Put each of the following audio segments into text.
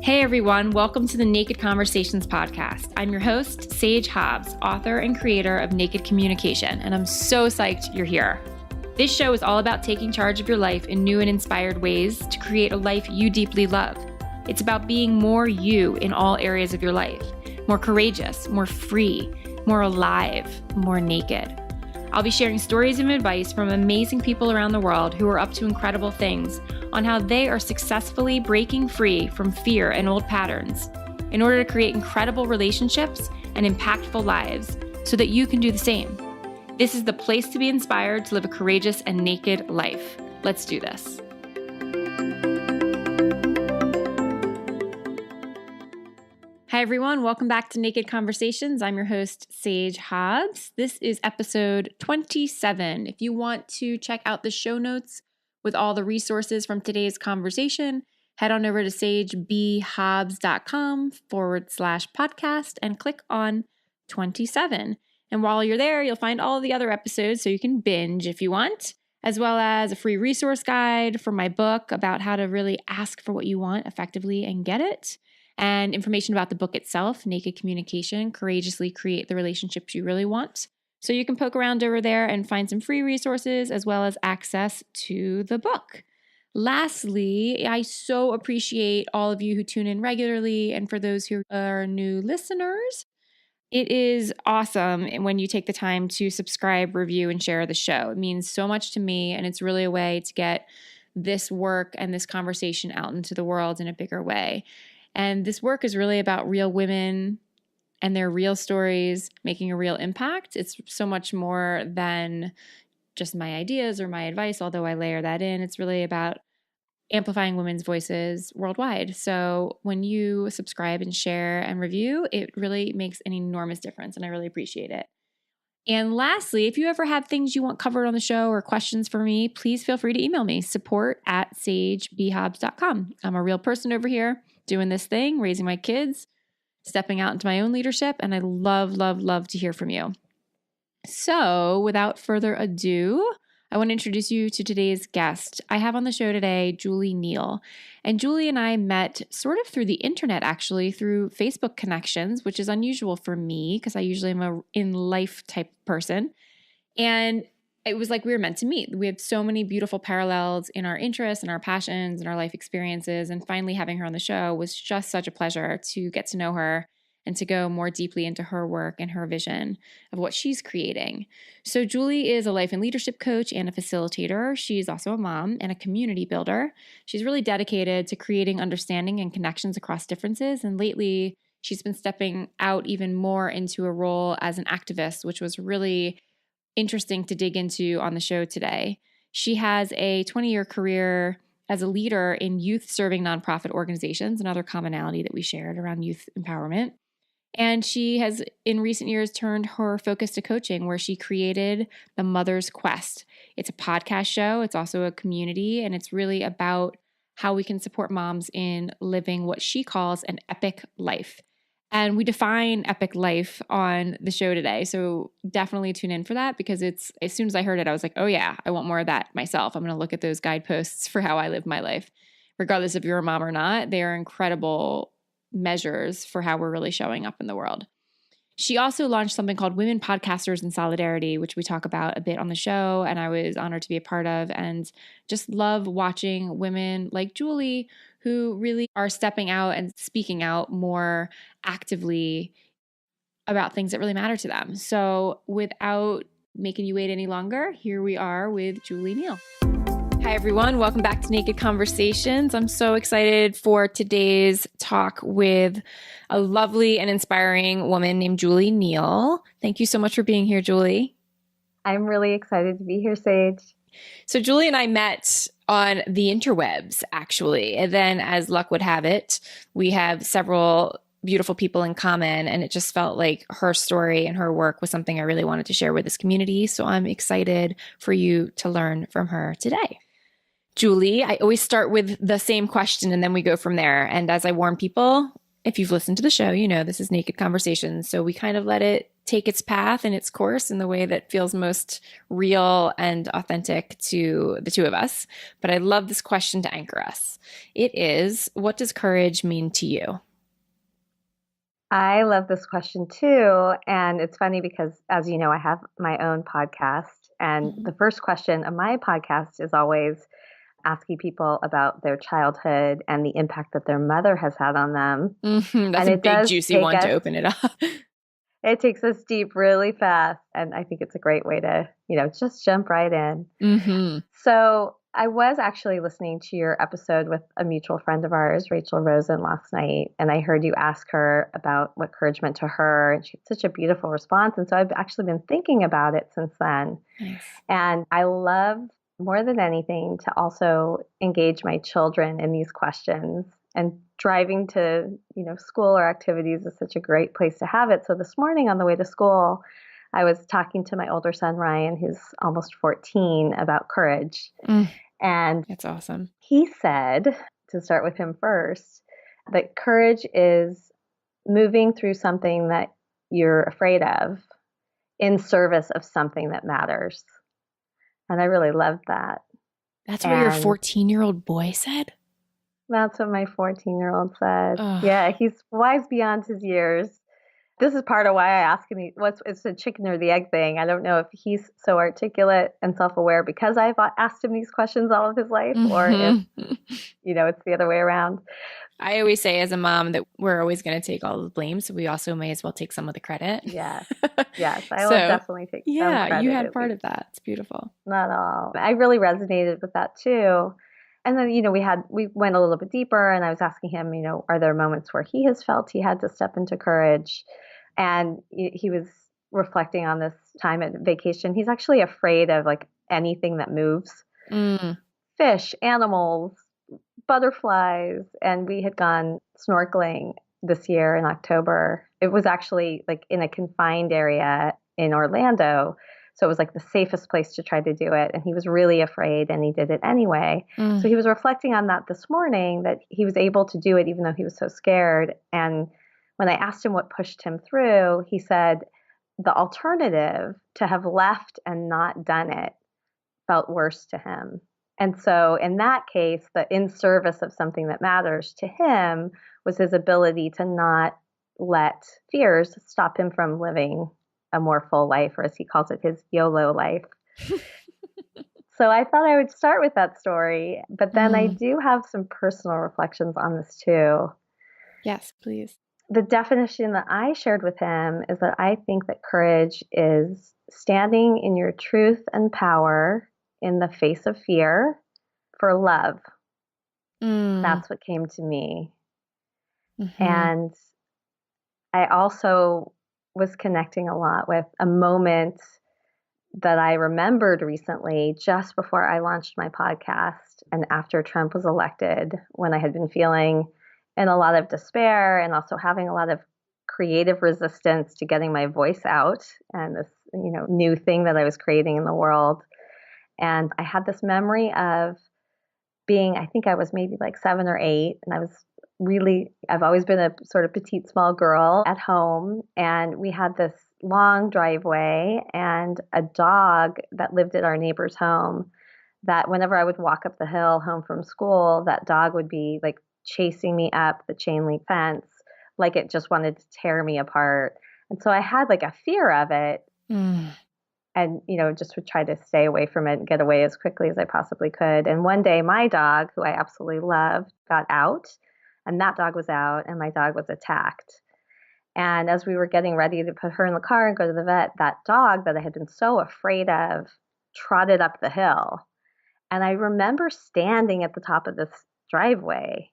Hey everyone, welcome to the Naked Conversations podcast. I'm your host, Sage Hobbs, author and creator of Naked Communication, and I'm so psyched you're here. This show is all about taking charge of your life in new and inspired ways to create a life you deeply love. It's about being more you in all areas of your life, more courageous, more free, more alive, more naked. I'll be sharing stories and advice from amazing people around the world who are up to incredible things on how they are successfully breaking free from fear and old patterns in order to create incredible relationships and impactful lives so that you can do the same. This is the place to be inspired to live a courageous and naked life. Let's do this. Hi, everyone. Welcome back to Naked Conversations. I'm your host, Sage Hobbs. This is episode 27. If you want to check out the show notes with all the resources from today's conversation, head on over to sagebhobs.com/podcast and click on 27. And while you're there, you'll find all the other episodes so you can binge if you want, as well as a free resource guide for my book about how to really ask for what you want effectively and get it. And information about the book itself, Naked Communication, Courageously Create the Relationships You Really Want. So you can poke around over there and find some free resources as well as access to the book. Lastly, I so appreciate all of you who tune in regularly. And for those who are new listeners, it is awesome when you take the time to subscribe, review, and share the show. It means so much to me, and it's really a way to get this work and this conversation out into the world in a bigger way. And this work is really about real women and their real stories making a real impact. It's so much more than just my ideas or my advice, although I layer that in. It's really about amplifying women's voices worldwide. So when you subscribe and share and review, it really makes an enormous difference, and I really appreciate it. And lastly, if you ever have things you want covered on the show or questions for me, please feel free to email me, support@sagebhobbs.com. I'm a real person over here doing this thing, raising my kids, stepping out into my own leadership, and I love, love, love to hear from you. So without further ado, I want to introduce you to today's guest. I have on the show today, Jenjii Neale. And Jenjii and I met sort of through the internet, actually, through Facebook connections, which is unusual for me because I usually am a in-life type person. And it was like we were meant to meet. We had so many beautiful parallels in our interests and our passions and our life experiences. And finally having her on the show was just such a pleasure to get to know her and to go more deeply into her work and her vision of what she's creating. So Jenjii is a life and leadership coach and a facilitator. She's also a mom and a community builder. She's really dedicated to creating understanding and connections across differences. And lately, she's been stepping out even more into a role as an activist, which was really interesting to dig into on the show today. She has a 20-year career as a leader in youth-serving nonprofit organizations, another commonality that we shared around youth empowerment. And she has, in recent years, turned her focus to coaching, where she created The Mother's Quest. It's a podcast show. It's also a community, and it's really about how we can support moms in living what she calls an epic life. And we define epic life on the show today. So definitely tune in for that, because it's, as soon as I heard it, I was like, oh yeah, I want more of that myself. I'm going to look at those guideposts for how I live my life. Regardless if you're a mom or not, they are incredible measures for how we're really showing up in the world. She also launched something called Women Podcasters in Solidarity, which we talk about a bit on the show, and I was honored to be a part of, and just love watching women like Jenjii who really are stepping out and speaking out more actively about things that really matter to them. So without making you wait any longer, here we are with Jenjii Neale. Hi, everyone. Welcome back to Naked Conversations. I'm so excited for today's talk with a lovely and inspiring woman named Jenjii Neale. Thank you so much for being here, Jenjii. I'm really excited to be here, Sage. So Jenjii and I met on the interwebs, actually. And then, as luck would have it, we have several beautiful people in common, and it just felt like her story and her work was something I really wanted to share with this community. So I'm excited for you to learn from her today. Jenjii, I always start with the same question and then we go from there. And as I warn people, if you've listened to the show, you know this is Naked Conversations. So we kind of let it take its path and its course in the way that feels most real and authentic to the two of us. But I love this question to anchor us. It is, what does courage mean to you? I love this question too. And it's funny because, as you know, I have my own podcast. And the first question of my podcast is always asking people about their childhood and the impact that their mother has had on them. That's a big, juicy one to open it up. It takes us deep really fast. And I think it's a great way to, just jump right in. So I was actually listening to your episode with a mutual friend of ours, Rachel Rosen, last night. And I heard you ask her about what courage meant to her. And she had such a beautiful response. And so I've actually been thinking about it since then. Nice. And I love more than anything to also engage my children in these questions. And driving to, school or activities is such a great place to have it. So this morning on the way to school, I was talking to my older son, Ryan, who's almost 14, about courage. And that's awesome. He said, to start with him first, that courage is moving through something that you're afraid of in service of something that matters. And I really loved that. That's what your 14-year-old boy said? That's what my 14-year-old said. Ugh. Yeah, he's wise beyond his years. This is part of why I ask him, it's the chicken or the egg thing. I don't know if he's so articulate and self-aware because I've asked him these questions all of his life, or if, it's the other way around. I always say as a mom that we're always going to take all the blame, so we also may as well take some of the credit. Yes, I will definitely take some credit. Yeah, you had part of that. It's beautiful. Not all. I really resonated with that too. And then, we went a little bit deeper, and I was asking him, are there moments where he has felt he had to step into courage? And he was reflecting on this time at vacation. He's actually afraid of like anything that moves. Fish, animals, butterflies. And we had gone snorkeling this year in October. It was actually like in a confined area in Orlando. So it was like the safest place to try to do it. And he was really afraid, and he did it anyway. So he was reflecting on that this morning, that he was able to do it even though he was so scared. And when I asked him what pushed him through, he said the alternative, to have left and not done it, felt worse to him. And so in that case, the in service of something that matters to him was his ability to not let fears stop him from living a more full life, or as he calls it, his YOLO life. So I thought I would start with that story, but then I do have some personal reflections on this too. Yes, please. The definition that I shared with him is that I think that courage is standing in your truth and power in the face of fear for love. That's what came to me. And I also was connecting a lot with a moment that I remembered recently, just before I launched my podcast and after Trump was elected, when I had been feeling in a lot of despair and also having a lot of creative resistance to getting my voice out and this, new thing that I was creating in the world. And I had this memory of being, I think I was maybe like 7 or 8, and I've always been a sort of petite, small girl at home. And we had this long driveway and a dog that lived at our neighbor's home, that whenever I would walk up the hill home from school, that dog would be like chasing me up the chain link fence, like it just wanted to tear me apart. And so I had like a fear of it. And, just would try to stay away from it and get away as quickly as I possibly could. And one day my dog, who I absolutely loved, got out, and that dog was out, and my dog was attacked. And as we were getting ready to put her in the car and go to the vet, that dog that I had been so afraid of trotted up the hill. And I remember standing at the top of this driveway,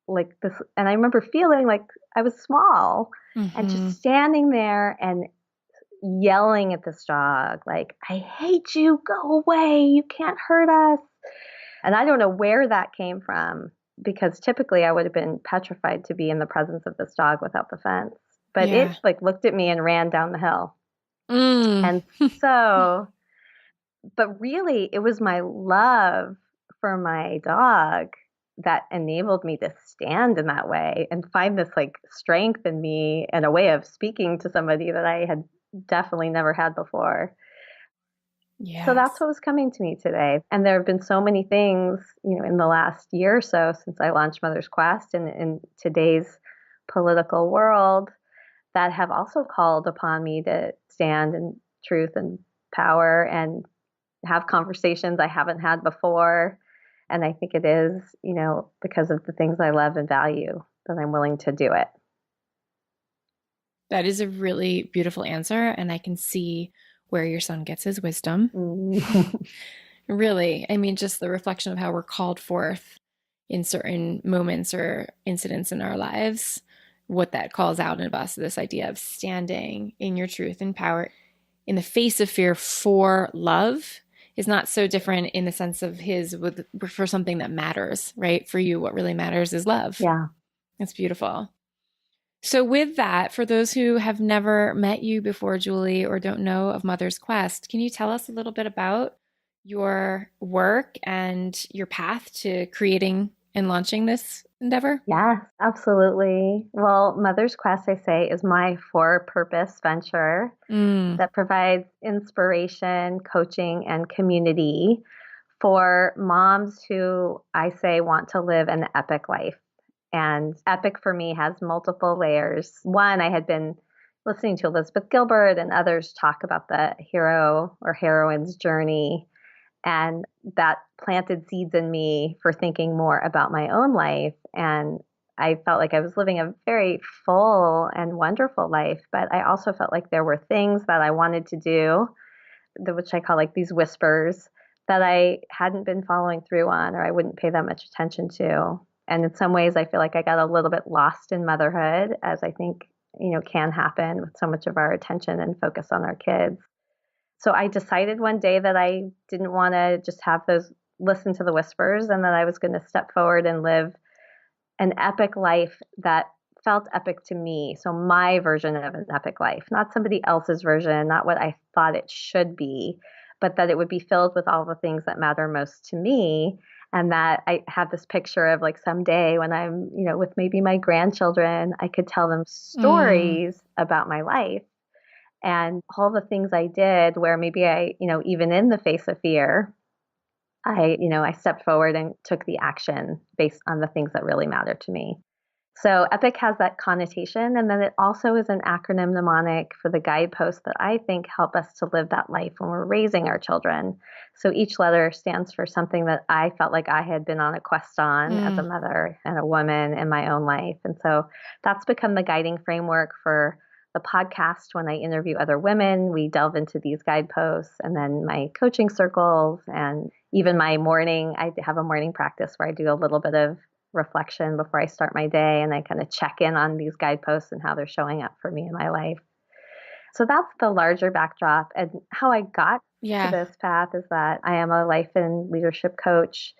like this, and I remember feeling like I was small and just standing there and yelling at this dog, like, I hate you, go away, you can't hurt us. And I don't know where that came from, because typically I would have been petrified to be in the presence of this dog without the fence. But it like looked at me and ran down the hill. And so, but really it was my love for my dog that enabled me to stand in that way and find this like strength in me and a way of speaking to somebody that I had definitely never had before. So that's Yes. what was coming to me today. And there have been so many things, in the last year or so since I launched Mother's Quest and in today's political world that have also called upon me to stand in truth and power and have conversations I haven't had before. And I think it is, because of the things I love and value that I'm willing to do it. That is a really beautiful answer. And I can see where your son gets his wisdom. Really, I mean, just the reflection of how we're called forth in certain moments or incidents in our lives, what that calls out in us, this idea of standing in your truth and power in the face of fear for love is not so different in the sense of for something that matters, right? For you, what really matters is love. Yeah. It's beautiful. So with that, for those who have never met you before, Julie, or don't know of Mother's Quest, can you tell us a little bit about your work and your path to creating and launching this endeavor? Yes, absolutely. Well, Mother's Quest, I say, is my for-purpose venture that provides inspiration, coaching, and community for moms who I say want to live an epic life. And epic for me has multiple layers. One, I had been listening to Elizabeth Gilbert and others talk about the hero or heroine's journey. And that planted seeds in me for thinking more about my own life. And I felt like I was living a very full and wonderful life. But I also felt like there were things that I wanted to do, which I call like these whispers, that I hadn't been following through on or I wouldn't pay that much attention to. And in some ways, I feel like I got a little bit lost in motherhood, as I think, can happen with so much of our attention and focus on our kids. So I decided one day that I didn't want to just have listen to the whispers, and that I was going to step forward and live an epic life that felt epic to me. So my version of an epic life, not somebody else's version, not what I thought it should be, but that it would be filled with all the things that matter most to me. And that I have this picture of like someday when I'm, with maybe my grandchildren, I could tell them stories about my life and all the things I did where maybe I, even in the face of fear, I stepped forward and took the action based on the things that really matter to me. So EPIC has that connotation, and then it also is an acronym mnemonic for the guideposts that I think help us to live that life when we're raising our children. So each letter stands for something that I felt like I had been on a quest on as a mother and a woman in my own life. And so that's become the guiding framework for the podcast. When I interview other women, we delve into these guideposts, and then my coaching circles, and even my morning, I have a morning practice where I do a little bit of reflection before I start my day, and I kind of check in on these guideposts and how they're showing up for me in my life. So that's the larger backdrop. And how I got to this path is that I am a life and leadership coach.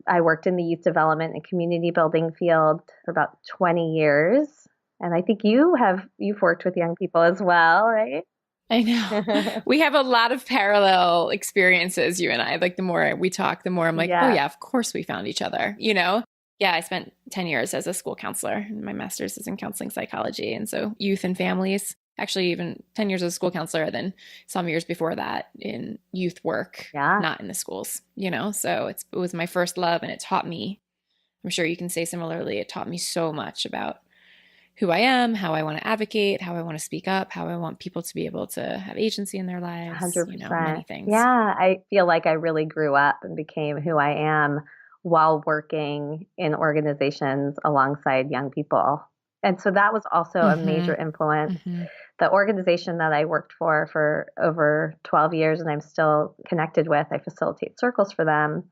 I worked in the youth development and community building field for about 20 years. And I think you've worked with young people as well, right? I know. We have a lot of parallel experiences, you and I. Like the more we talk, the more I'm like, oh yeah, of course we found each other, Yeah, I spent 10 years as a school counselor, and my master's is in counseling psychology. And so youth and families, actually even 10 years as a school counselor, then some years before that in youth work, not in the schools, So it was my first love, and it taught me, I'm sure you can say similarly, it taught me so much about who I am, how I want to advocate, how I want to speak up, how I want people to be able to have agency in their lives, 100%. Many things. Yeah, I feel like I really grew up and became who I am while working in organizations alongside young people. And so that was also a major influence. The organization that I worked for over 12 years, and I'm still connected with, I facilitate circles for them.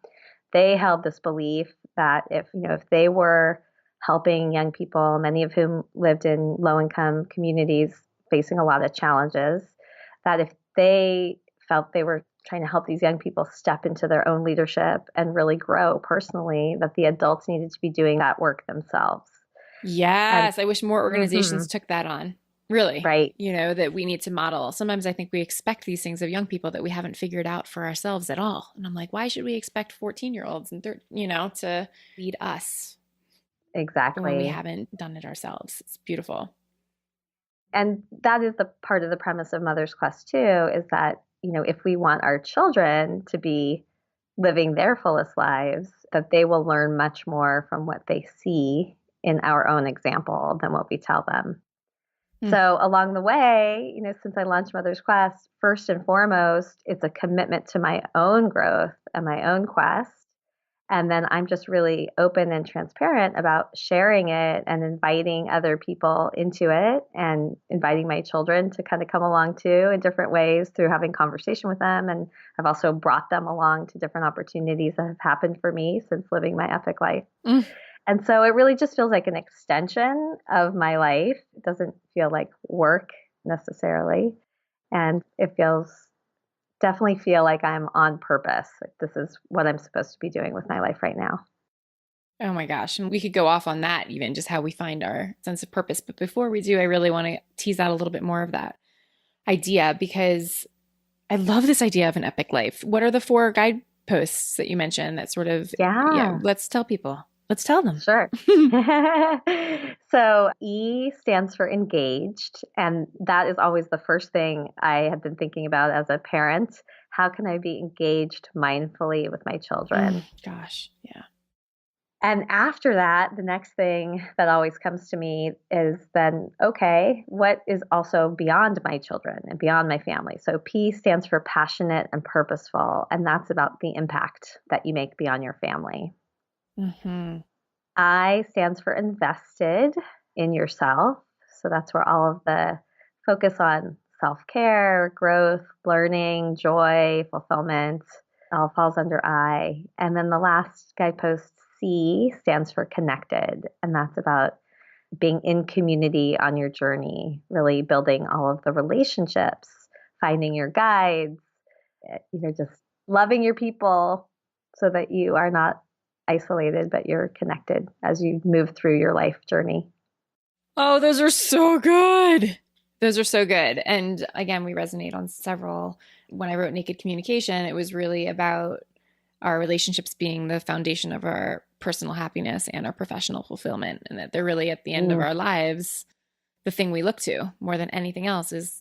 They held this belief that if they were helping young people, many of whom lived in low-income communities facing a lot of challenges, that if they felt they were trying to help these young people step into their own leadership and really grow personally, that the adults needed to be doing that work themselves. Yes, I wish more organizations took that on. really, Right. that we need to model. Sometimes I think we expect these things of young people that we haven't figured out for ourselves at all. And I'm like, why should we expect 14-year-olds and to lead us when we Exactly. haven't done it ourselves? It's beautiful. And that is the part of the premise of Mother's Quest too, is that, if we want our children to be living their fullest lives, that they will learn much more from what they see in our own example than what we tell them. So along the way, since I launched Mother's Quest, first and foremost, it's a commitment to my own growth and my own quest. And then I'm just really open and transparent about sharing it and inviting other people into it and inviting my children to kind of come along too in different ways through having conversation with them. And I've also brought them along to different opportunities that have happened for me since living my epic life. And so it really just feels like an extension of my life. It doesn't feel like work necessarily. And it definitely feel like I'm on purpose. Like this is what I'm supposed to be doing with my life right now. Oh my gosh. And we could go off on that, even just how we find our sense of purpose. But before we do, I really want to tease out a little bit more of that idea, because I love this idea of an epic life. What are the 4 guideposts that you mentioned that sort of, let's tell people. Let's tell them. Sure. So E stands for engaged. And that is always the first thing I have been thinking about as a parent. How can I be engaged mindfully with my children? Gosh, yeah. And after that, the next thing that always comes to me is then, okay, what is also beyond my children and beyond my family? So P stands for passionate and purposeful. And that's about the impact that you make beyond your family. I stands for invested in yourself. So that's where all of the focus on self-care, growth, learning, joy, fulfillment all falls under I. And then the last guidepost, C, stands for connected. And that's about being in community on your journey, really building all of the relationships, finding your guides, just loving your people so that you are not isolated, but you're connected as you move through your life journey. Oh, those are so good. Those are so good. And again, we resonate on several. When I wrote Naked Communication, it was really about our relationships being the foundation of our personal happiness and our professional fulfillment. And that they're really at the end of our lives. The thing we look to more than anything else is,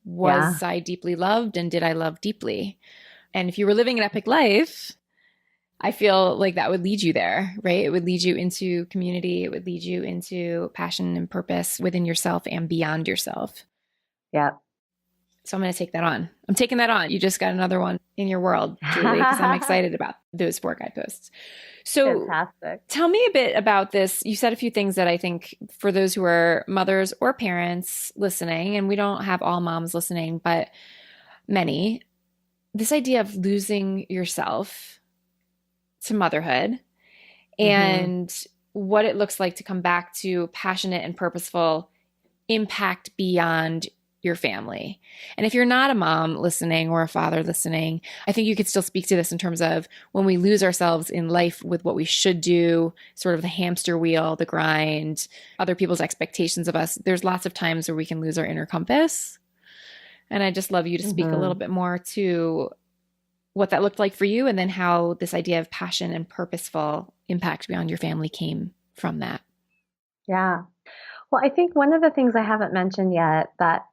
was I deeply loved and did I love deeply? And if you were living an epic life, I feel like that would lead you there, right? It would lead you into community. It would lead you into passion and purpose within yourself and beyond yourself. Yeah. So I'm going to take that on. I'm taking that on. You just got another one in your world, Julie, because I'm excited about those 4 guideposts. So fantastic. Tell me a bit about this. You said a few things that I think for those who are mothers or parents listening, and we don't have all moms listening, but many, this idea of losing yourself to motherhood and what it looks like to come back to passionate and purposeful impact beyond your family. And if you're not a mom listening or a father listening, I think you could still speak to this in terms of when we lose ourselves in life with what we should do, sort of the hamster wheel, the grind, other people's expectations of us. There's lots of times where we can lose our inner compass. And I'd just love you to speak a little bit more to what that looked like for you, and then how this idea of passion and purposeful impact beyond your family came from that. Yeah. Well, I think one of the things I haven't mentioned yet that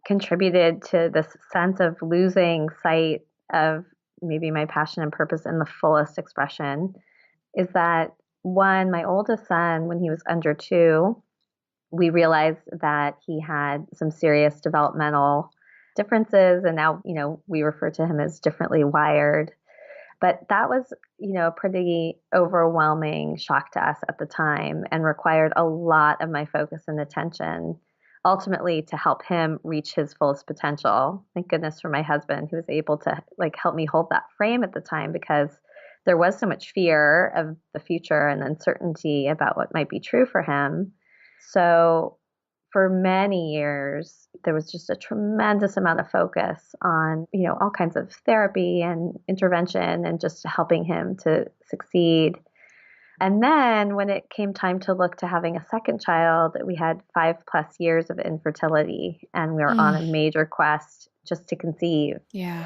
contributed to this sense of losing sight of maybe my passion and purpose in the fullest expression is that, one, my oldest son, when he was under 2, we realized that he had some serious developmental differences. And now, we refer to him as differently wired. But that was, a pretty overwhelming shock to us at the time and required a lot of my focus and attention, ultimately to help him reach his fullest potential. Thank goodness for my husband, who was able to help me hold that frame at the time, because there was so much fear of the future and uncertainty about what might be true for him. So for many years, there was just a tremendous amount of focus on, all kinds of therapy and intervention and just helping him to succeed. And then when it came time to look to having a second child, we had 5+ years of infertility and we were on a major quest just to conceive. Yeah.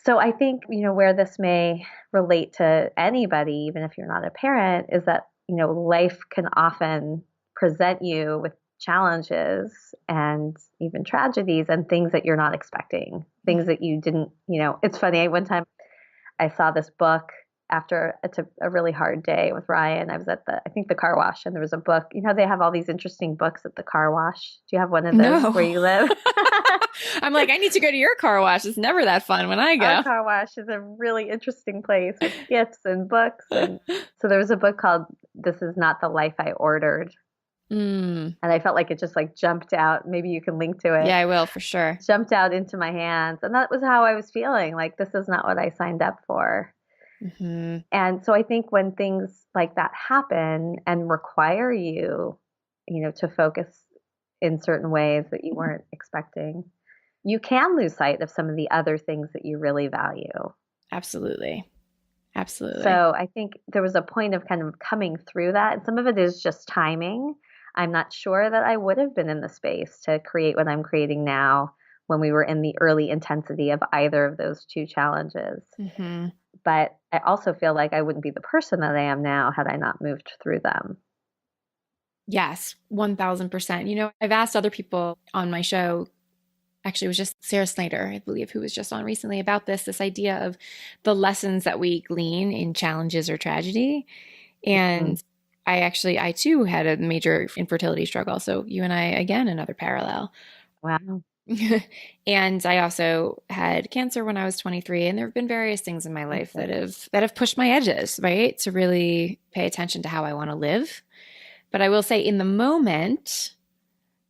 So I think, where this may relate to anybody, even if you're not a parent, is that, life can often present you with challenges and even tragedies and things that you're not expecting, things that you didn't, it's funny. One time I saw this book after a really hard day with Ryan. I was at the car wash, and there was a book. They have all these interesting books at the car wash. Do you have one of those where you live? I'm like, I need to go to your car wash. It's never that fun when I go. Our car wash is a really interesting place with gifts and books. And so there was a book called This Is Not the Life I Ordered. And I felt like it just jumped out. Maybe you can link to it. Yeah, I will for sure. Jumped out into my hands. And that was how I was feeling. Like, this is not what I signed up for. Mm-hmm. And so I think when things like that happen and require you, to focus in certain ways that you weren't expecting, you can lose sight of some of the other things that you really value. Absolutely. Absolutely. So I think there was a point of kind of coming through that. And some of it is just timing. I'm not sure that I would have been in the space to create what I'm creating now when we were in the early intensity of either of those two challenges. Mm-hmm. But I also feel like I wouldn't be the person that I am now had I not moved through them. Yes, 1000%. I've asked other people on my show, actually it was just Sera Snyder, I believe, who was just on recently about this idea of the lessons that we glean in challenges or tragedy. And I too had a major infertility struggle. So you and I, again, another parallel. Wow. And I also had cancer when I was 23, and there have been various things in my life that have pushed my edges, right? To really pay attention to how I want to live. But I will say in the moment,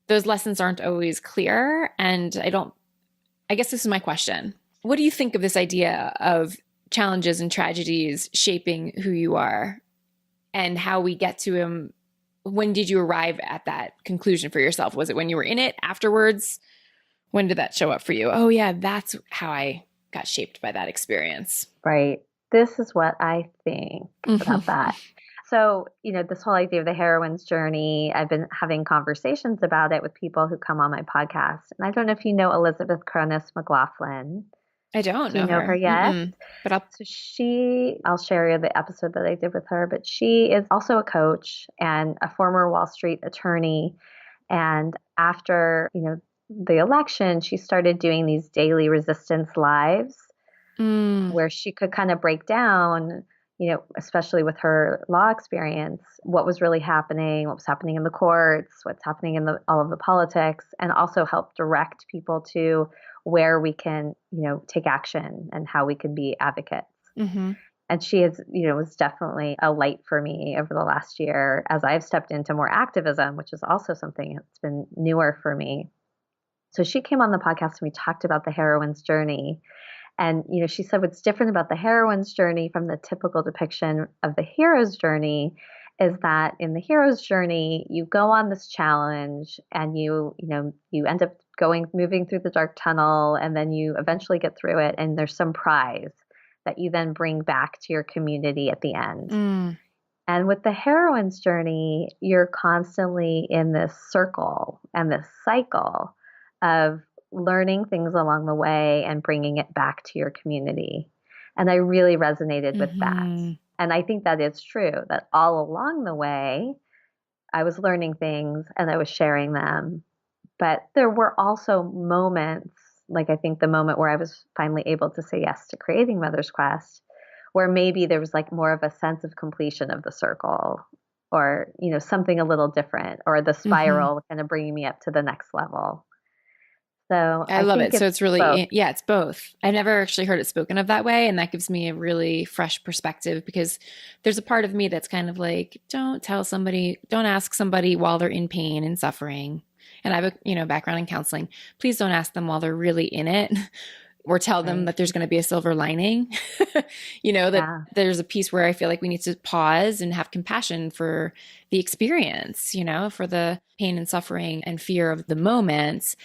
those lessons aren't always clear. And I guess this is my question. What do you think of this idea of challenges and tragedies shaping who you are and how we get to them? When did you arrive at that conclusion for yourself? Was it when you were in it, afterwards? When did that show up for you? Oh yeah, that's how I got shaped by that experience. Right. This is what I think about that. So, this whole idea of the heroine's journey, I've been having conversations about it with people who come on my podcast. And I don't know if you know Elizabeth Cronise McLaughlin. I don't know her. Do you know her yet? Mm-mm. But I'll share you the episode that I did with her, but she is also a coach and a former Wall Street attorney. And after, the election, she started doing these daily resistance lives where she could kind of break down, especially with her law experience, what was really happening, what was happening in the courts, what's happening in all of the politics, and also help direct people to where we can, take action and how we can be advocates. Mm-hmm. And she is, was definitely a light for me over the last year as I've stepped into more activism, which is also something that's been newer for me. So she came on the podcast and we talked about the heroine's journey. And, she said what's different about the heroine's journey from the typical depiction of the hero's journey is that in the hero's journey, you go on this challenge and you end up moving through the dark tunnel, and then you eventually get through it. And there's some prize that you then bring back to your community at the end. And with the heroine's journey, you're constantly in this circle and this cycle of learning things along the way and bringing it back to your community. And I really resonated with that. And I think that is true, that all along the way, I was learning things and I was sharing them. But there were also moments, like I think the moment where I was finally able to say yes to creating Mother's Quest, where maybe there was more of a sense of completion of the circle, or, something a little different, or the spiral kind of bringing me up to the next level. So I love it. So it's really, it's both. I've never actually heard it spoken of that way. And that gives me a really fresh perspective, because there's a part of me that's kind of like, don't ask somebody while they're in pain and suffering. And I have a, background in counseling. Please don't ask them while they're really in it, or tell them that there's going to be a silver lining. That there's a piece where I feel like we need to pause and have compassion for the experience, for the pain and suffering and fear of the moments.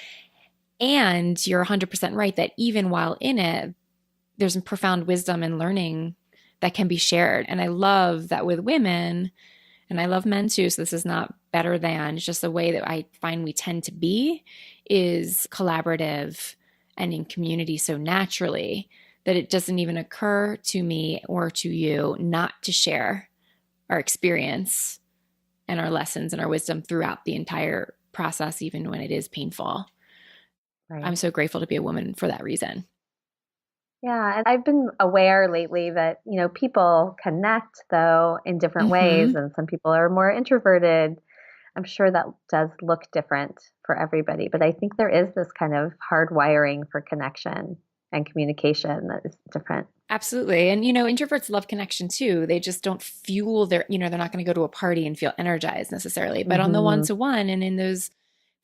And you're 100% right that even while in it, there's some profound wisdom and learning that can be shared. And I love that with women, and I love men too, so this is not better than, it's just the way that I find we tend to be is collaborative and in community so naturally that it doesn't even occur to me or to you not to share our experience and our lessons and our wisdom throughout the entire process, even when it is painful. Right. I'm so grateful to be a woman for that reason. Yeah, and I've been aware lately that, people connect though in different ways, and some people are more introverted. I'm sure that does look different for everybody, but I think there is this kind of hard wiring for connection and communication that is different. Absolutely. And, introverts love connection too. They just don't fuel their, they're not going to go to a party and feel energized necessarily. But on the one-to-one and in those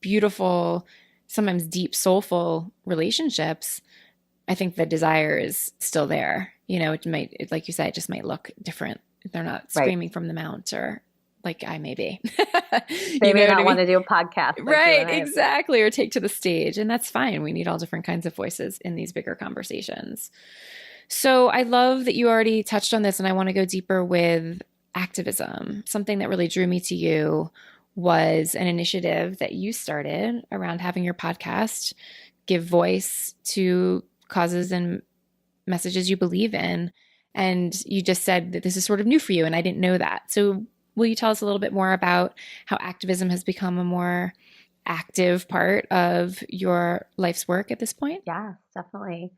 beautiful, sometimes deep, soulful relationships, I think the desire is still there. It might, like you said, it just might look different. They're not screaming from the mount, or like I may be. They may not want to do a podcast. Right, exactly. Or take to the stage. And that's fine. We need all different kinds of voices in these bigger conversations. So I love that you already touched on this, and I want to go deeper with activism. Something that really drew me to you was an initiative that you started around having your podcast give voice to causes and messages you believe in. And you just said that this is sort of new for you, and I didn't know that. So will you tell us a little bit more about how activism has become a more active part of your life's work at this point? Yeah, definitely.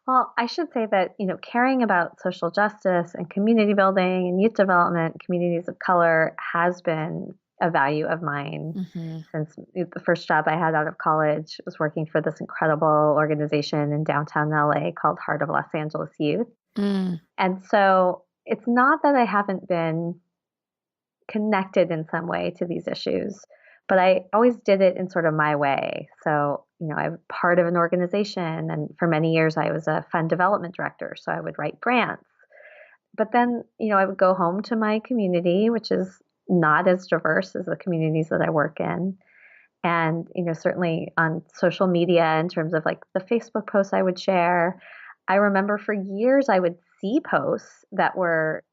Well, I should say that, caring about social justice and community building and youth development, communities of color has been a value of mine since the first job I had out of college was working for this incredible organization in downtown LA called Heart of Los Angeles Youth. And so it's not that I haven't been connected in some way to these issues, but I always did it in sort of my way. So, I'm part of an organization, and for many years I was a fund development director. So I would write grants. But then, I would go home to my community, which is not as diverse as the communities that I work in. And, certainly on social media, in terms of like the Facebook posts I would share, I remember for years I would see posts that were,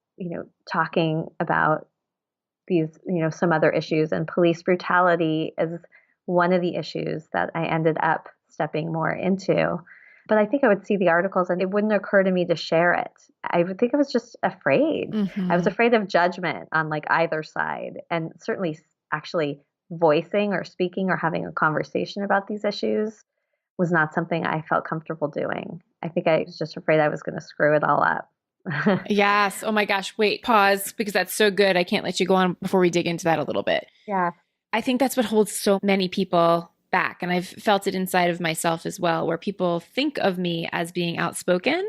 talking about these, some other issues, and police brutality is one of the issues that I ended up stepping more into. But I think I would see the articles and it wouldn't occur to me to share it. I would think I was just afraid. I was afraid of judgment on like either side. And certainly actually voicing or speaking or having a conversation about these issues was not something I felt comfortable doing. I think I was just afraid I was going to screw it all up. Yes. Oh my gosh. Wait, pause, because that's so good. I can't let you go on before we dig into that a little bit. Yeah. I think that's what holds so many people back. And I've felt it inside of myself as well, where people think of me as being outspoken,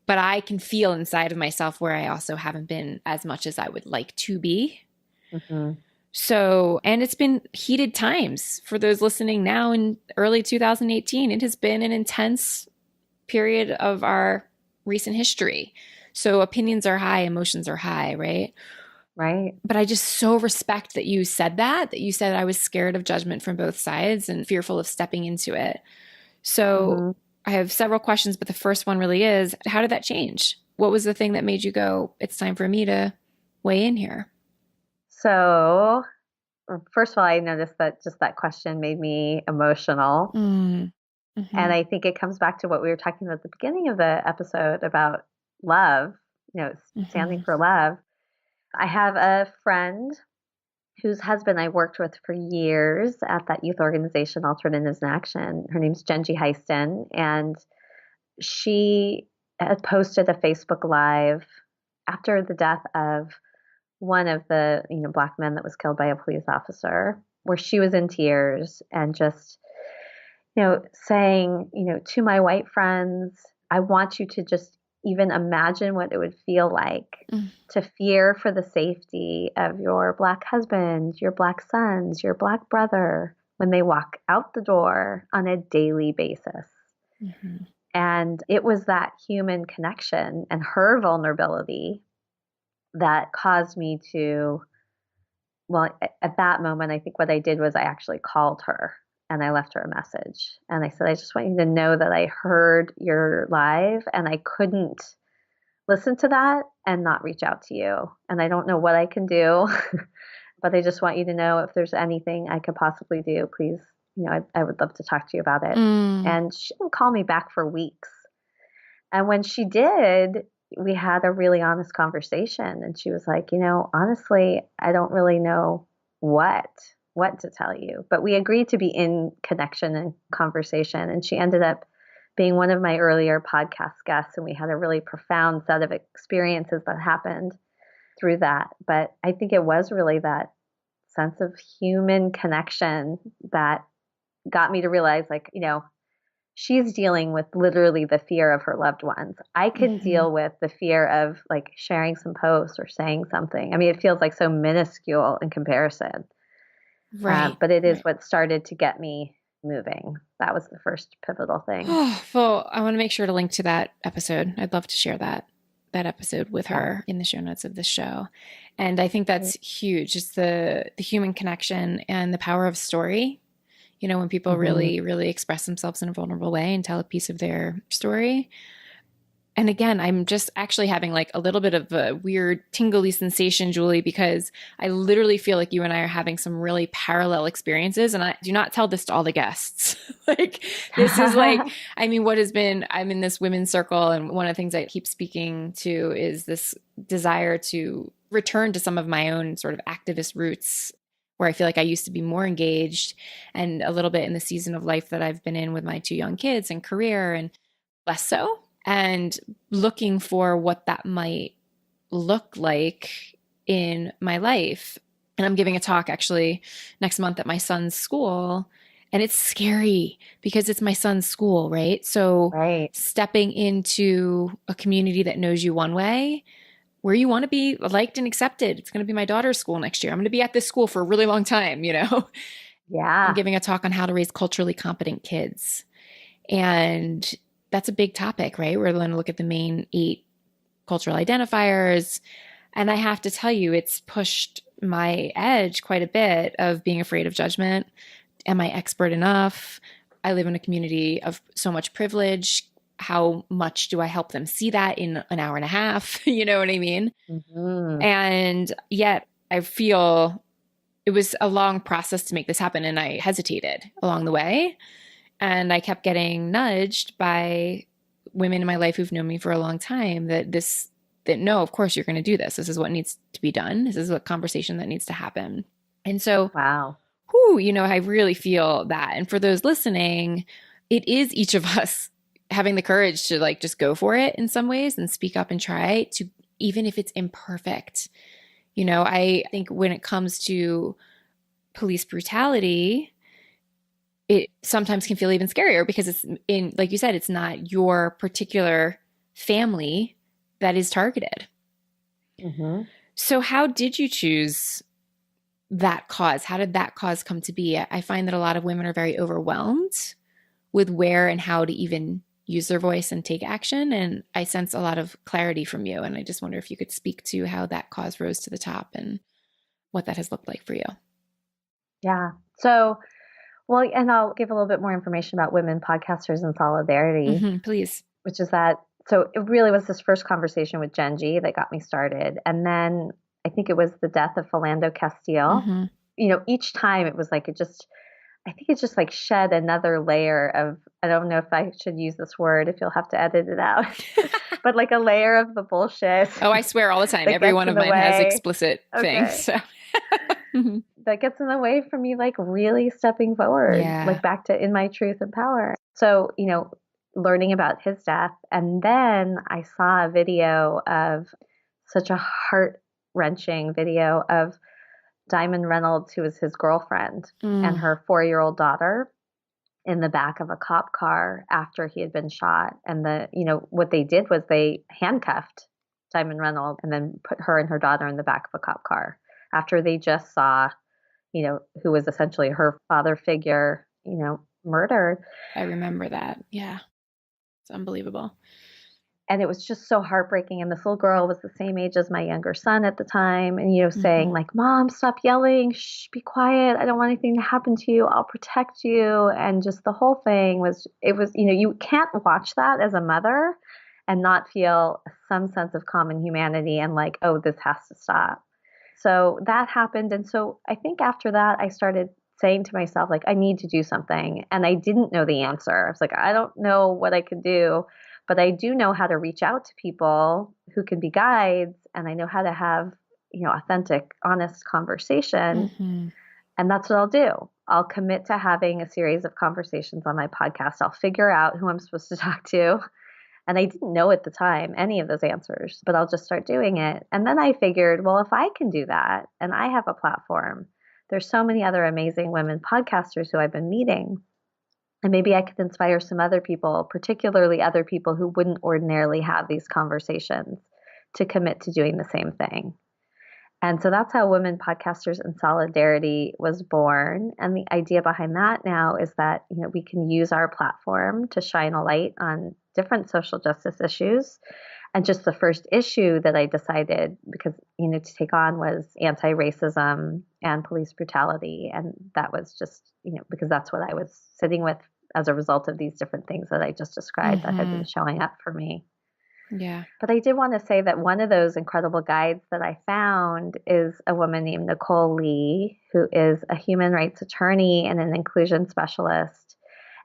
but I can feel inside of myself where I also haven't been as much as I would like to be. So, and it's been heated times for those listening now in early 2018. It has been an intense period of our recent history. So opinions are high, emotions are high, right? Right. But I just so respect that you said that you said I was scared of judgment from both sides and fearful of stepping into it. So I have several questions, but the first one really is, how did that change? What was the thing that made you go, it's time for me to weigh in here? So first of all, I noticed that just that question made me emotional. And I think it comes back to what we were talking about at the beginning of the episode about love, standing for love. I have a friend whose husband I worked with for years at that youth organization, Alternatives in Action. Her name's Jenjii Hysten, and she had posted a Facebook Live after the death of one of the Black men that was killed by a police officer, where she was in tears and just saying, to my white friends, I want you to just even imagine what it would feel like to fear for the safety of your Black husband, your Black sons, your Black brother when they walk out the door on a daily basis. And it was that human connection and her vulnerability that caused me to, at that moment, I think what I did was I actually called her. And I left her a message. And I said, I just want you to know that I heard your live and I couldn't listen to that and not reach out to you. And I don't know what I can do, but I just want you to know if there's anything I could possibly do, please, I would love to talk to you about it. And she didn't call me back for weeks. And when she did, we had a really honest conversation. And she was like, honestly, I don't really know what to tell you. But we agreed to be in connection and conversation. And she ended up being one of my earlier podcast guests. And we had a really profound set of experiences that happened through that. But I think it was really that sense of human connection that got me to realize, like, she's dealing with literally the fear of her loved ones. I can deal with the fear of like sharing some posts or saying something. I mean, it feels like so minuscule in comparison. Right. But it is what started to get me moving. That was the first pivotal thing. Oh, well, I want to make sure to link to that episode. I'd love to share that episode with her in the show notes of this show. And I think that's huge. It's the human connection and the power of story. When people really, really express themselves in a vulnerable way and tell a piece of their story. And again, I'm just actually having like a little bit of a weird tingly sensation, Julie, because I literally feel like you and I are having some really parallel experiences. And I do not tell this to all the guests. Like, this is like, I'm in this women's circle. And one of the things I keep speaking to is this desire to return to some of my own sort of activist roots, where I feel like I used to be more engaged, and a little bit in the season of life that I've been in with my 2 young kids and career, and less so, and looking for what that might look like in my life. And I'm giving a talk actually next month at my son's school, and it's scary because it's my son's school, right? So stepping into a community that knows you one way, where you want to be liked and accepted. It's going to be my daughter's school next year. I'm going to be at this school for a really long time, Yeah. I'm giving a talk on how to raise culturally competent kids. And that's a big topic, right? We're going to look at the main 8 cultural identifiers. And I have to tell you, it's pushed my edge quite a bit of being afraid of judgment. Am I expert enough? I live in a community of so much privilege. How much do I help them see that in an hour and a half? You know what I mean? And yet I feel it was a long process to make this happen. And I hesitated along the way. And I kept getting nudged by women in my life who've known me for a long time that no, of course you're going to do this. This is what needs to be done. This is a conversation that needs to happen. And so, I really feel that. And for those listening, it is each of us having the courage to like just go for it in some ways and speak up and try to, even if it's imperfect. I think when it comes to police brutality, it sometimes can feel even scarier because it's like you said, it's not your particular family that is targeted. So how did you choose that cause? How did that cause come to be? I find that a lot of women are very overwhelmed with where and how to even use their voice and take action. And I sense a lot of clarity from you. And I just wonder if you could speak to how that cause rose to the top and what that has looked like for you. Yeah. So, and I'll give a little bit more information about Women Podcasters in Solidarity. Please. Which is that, so it really was this first conversation with Jenjii that got me started. And then I think it was the death of Philando Castile. Each time it was like, I think it just like shed another layer of, I don't know if I should use this word, if you'll have to edit it out, but like a layer of the bullshit. Oh, I swear all the time. Every one of mine has explicit things. So. That gets in the way from me, like really stepping forward, like back to in my truth and power. So, learning about his death. And then I saw a video of such a heart-wrenching video of Diamond Reynolds, who was his girlfriend, and her 4-year-old daughter in the back of a cop car after he had been shot. And what they did was they handcuffed Diamond Reynolds and then put her and her daughter in the back of a cop car after they just saw, who was essentially her father figure, murdered. I remember that. Yeah. It's unbelievable. And it was just so heartbreaking. And this little girl was the same age as my younger son at the time. And, saying like, Mom, stop yelling. Shh, be quiet. I don't want anything to happen to you. I'll protect you. And just the whole thing was, you can't watch that as a mother and not feel some sense of common humanity and like, oh, this has to stop. So that happened. And so I think after that, I started saying to myself, like, I need to do something. And I didn't know the answer. I was like, I don't know what I could do, but I do know how to reach out to people who can be guides. And I know how to have, authentic, honest conversation. Mm-hmm. And that's what I'll do. I'll commit to having a series of conversations on my podcast. I'll figure out who I'm supposed to talk to. And I didn't know at the time any of those answers, but I'll just start doing it. And then I figured, well, if I can do that and I have a platform, there's so many other amazing women podcasters who I've been meeting. And maybe I could inspire some other people, particularly other people who wouldn't ordinarily have these conversations, to commit to doing the same thing. And so that's how Women Podcasters in Solidarity was born. And the idea behind that now is that, we can use our platform to shine a light on different social justice issues. And just the first issue that I decided, because, to take on was anti-racism and police brutality. And that was just, because that's what I was sitting with as a result of these different things that I just described that had been showing up for me. Yeah. But I did want to say that one of those incredible guides that I found is a woman named Nicole Lee, who is a human rights attorney and an inclusion specialist.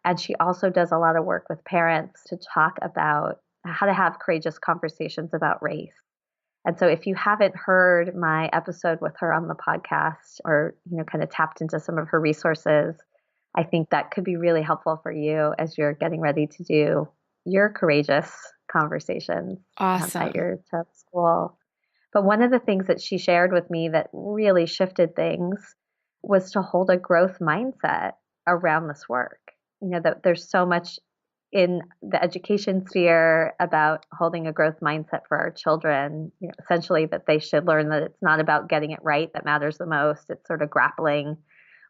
And she also does a lot of work with parents to talk about how to have courageous conversations about race. And so if you haven't heard my episode with her on the podcast or, kind of tapped into some of her resources, I think that could be really helpful for you as you're getting ready to do your courageous conversations at your tough school. But one of the things that she shared with me that really shifted things was to hold a growth mindset around this work. That there's so much in the education sphere about holding a growth mindset for our children, essentially that they should learn that it's not about getting it right that matters the most. It's sort of grappling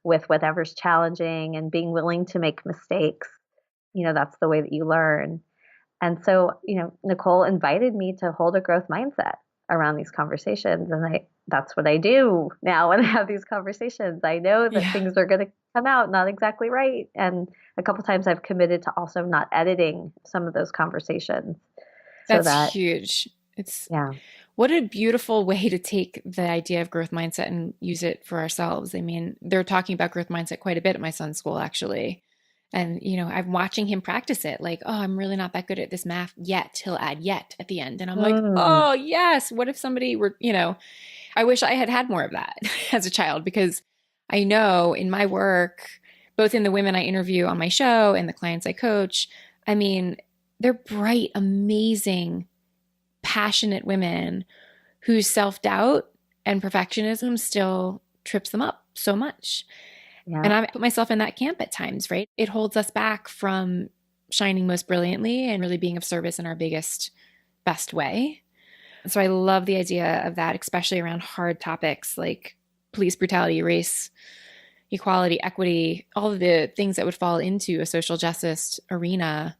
with whatever's challenging and being willing to make mistakes. That's the way that you learn. And so, Nicole invited me to hold a growth mindset around these conversations. And that's what I do now when I have these conversations. I know that things are going to come out not exactly right. And a couple times I've committed to also not editing some of those conversations. That's huge. What a beautiful way to take the idea of growth mindset and use it for ourselves. I mean, they're talking about growth mindset quite a bit at my son's school, actually. And, I'm watching him practice it. Like, oh, I'm really not that good at this math yet. He'll add yet at the end. And I'm like, oh, yes. What if somebody were, I wish I had had more of that as a child, because I know in my work, both in the women I interview on my show and the clients I coach, I mean, they're bright, amazing, passionate women whose self-doubt and perfectionism still trips them up so much. Yeah. And I put myself in that camp at times, right? It holds us back from shining most brilliantly and really being of service in our biggest, best way. So I love the idea of that, especially around hard topics like police brutality, race, equality, equity, all of the things that would fall into a social justice arena.